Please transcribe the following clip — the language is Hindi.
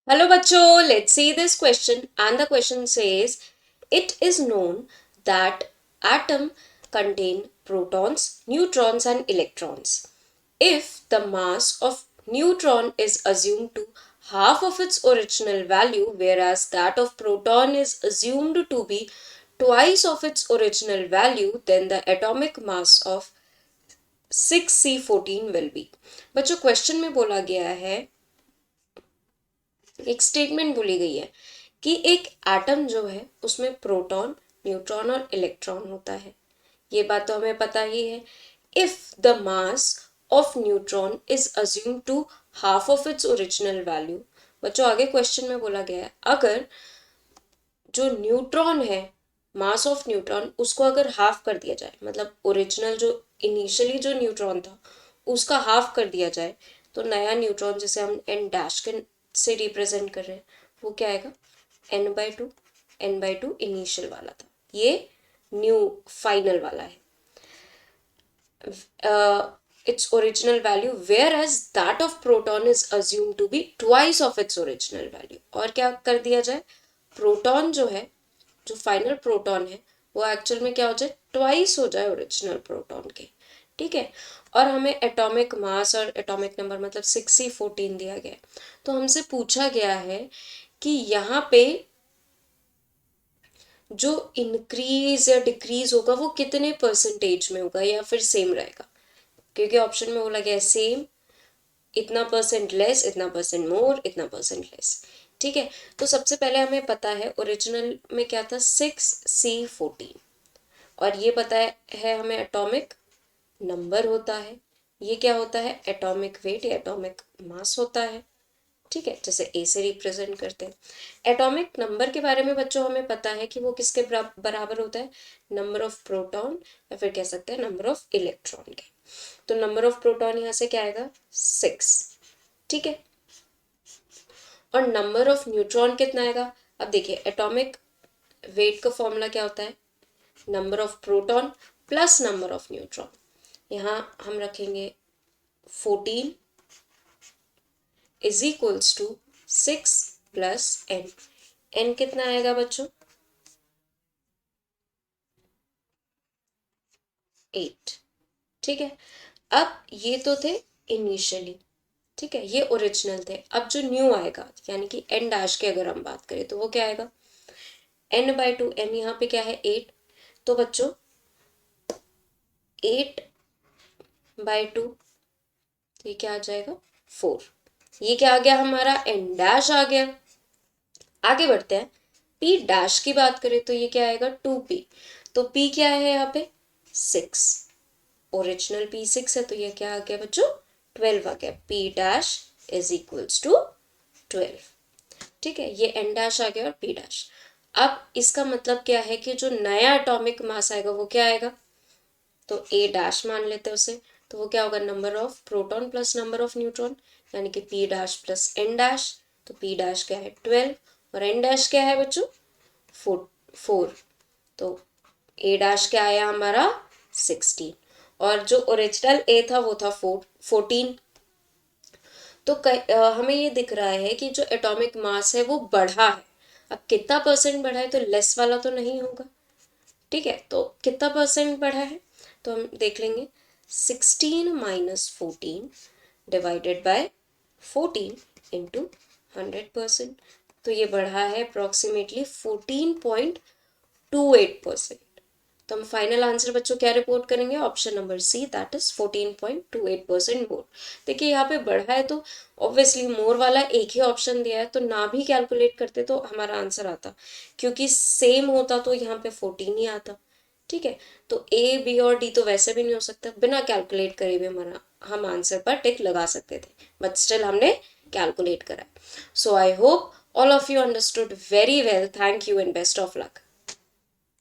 Hello bachcho, let's see this question and the question says it is known that atom contain protons, neutrons and electrons. If the mass of neutron is assumed to half of its original value whereas that of proton is assumed to be twice of its original value, then the atomic mass of 6C14 will be. बच्चों क्वेश्चन में बोला गया है, एक स्टेटमेंट बोली गई है कि एक एटम जो है उसमें प्रोटॉन, न्यूट्रॉन और इलेक्ट्रॉन होता है। ये बात तो हमें पता ही है। If the mass of neutron is assume to half of its original value, बच्चों आगे क्वेश्चन में बोला गया है अगर जो न्यूट्रॉन है, मास ऑफ न्यूट्रॉन, उसको अगर हाफ कर दिया जाए, मतलब ओरिजिनल जो इनिशियली जो न्यूट्रॉन था उसका हाफ कर दिया जाए, तो नया न्यूट्रॉन जिसे हम एन डैश के से रिप्रेजेंट कर रहे हैं वो क्या आएगा, n/2। n/2 इनिशियल वाला था, ये न्यू फाइनल वाला है। its original value whereas that of proton is assumed to be twice of its original value। और क्या कर दिया जाए, प्रोटॉन जो है, जो फाइनल प्रोटॉन है वो एक्चुअल में क्या हो जाए, ट्वाइस हो जाए ओरिजिनल प्रोटॉन के। ठीक है, और हमें एटॉमिक मास और एटॉमिक नंबर मतलब 6C14 दिया गया है। तो हमसे पूछा गया है कि यहाँ पे जो इंक्रीज या डिक्रीज होगा वो कितने परसेंटेज में होगा या फिर सेम रहेगा, क्योंकि ऑप्शन में बोला गया है सेम, इतना परसेंट लेस, इतना परसेंट मोर, इतना परसेंट लेस। ठीक है, तो सबसे पहले हमें पता है ओरिजिनल में क्या था, 6C14। और ये पता है हमें एटॉमिक नंबर होता है, ये क्या होता है, एटॉमिक वेट या एटॉमिक मास होता है। ठीक है, जैसे ए से रिप्रेजेंट करते हैं। एटॉमिक नंबर के बारे में बच्चों हमें पता है कि वो किसके बराबर होता है, नंबर ऑफ प्रोटॉन या फिर कह सकते हैं नंबर ऑफ इलेक्ट्रॉन के। तो नंबर ऑफ प्रोटॉन यहाँ से क्या आएगा, 6। ठीक है, और नंबर ऑफ न्यूट्रॉन कितना आएगा। अब देखिए एटॉमिक वेट का फॉर्मूला क्या होता है, number of proton plus number of neutron. यहाँ हम रखेंगे 14 is equals to 6 plus n। n कितना आएगा बच्चों, 8। ठीक है, अब ये तो थे इनिशियली, ठीक है, ये ओरिजिनल थे। अब जो न्यू आएगा यानी कि n डैश की अगर हम बात करें तो वो क्या आएगा, n/2। n यहाँ पे क्या है, 8। तो बच्चों 8/2, ये क्या आ जाएगा, 4। ये क्या आ गया हमारा, n डैश आ गया। आगे बढ़ते हैं, p डैश की बात करें तो ये क्या आएगा, 2p। तो p क्या है यहाँ पे, 6। ओरिजिनल p 6 है, तो ये क्या आ गया बच्चों, 12 आ गया। p dash is equals to 12। ठीक है, ये n डैश आ गया और p डैश। अब इसका मतलब क्या है कि जो नया एटॉमिक मास आएगा वो क्या आएगा, तो a डैश मान लेते हैं उसे। तो वो क्या होगा, number of proton plus number of neutron, यानी कि p dash plus n dash. तो p डैश क्या है, 12, और n डैश क्या है बच्चों, 4। तो a डैश क्या आया हमारा, 16। और जो ओरिजिनल a था वो था 14। तो हमें ये दिख रहा है कि जो एटॉमिक मास है वो बढ़ा है। अब कितना परसेंट बढ़ा है, तो लेस वाला तो नहीं होगा। ठीक है, तो कितना परसेंट बढ़ा है, तो हम देख लेंगे 16 माइनस 14 डिवाइडेड बाय 14 इंटू 100%। तो ये बढ़ा है अप्रोक्सीमेटली 14.28%। तो हम फाइनल आंसर बच्चों क्या रिपोर्ट करेंगे, option number C, that is 14.28% more. देखिए यहाँ पे बढ़ा है तो ऑब्वियसली मोर वाला एक ही ऑप्शन दिया है, तो ना भी कैलकुलेट करते तो हमारा आंसर आता, क्योंकि सेम होता तो यहाँ पे 14 ही आता। ठीक है, तो ए बी और डी तो वैसे भी नहीं हो सकता, बिना कैलकुलेट करे भी हमारा हम आंसर पर टिक लगा सकते थे, बट स्टिल हमने कैलकुलेट करा। So I hope all of you understood very well. Thank you and best of luck.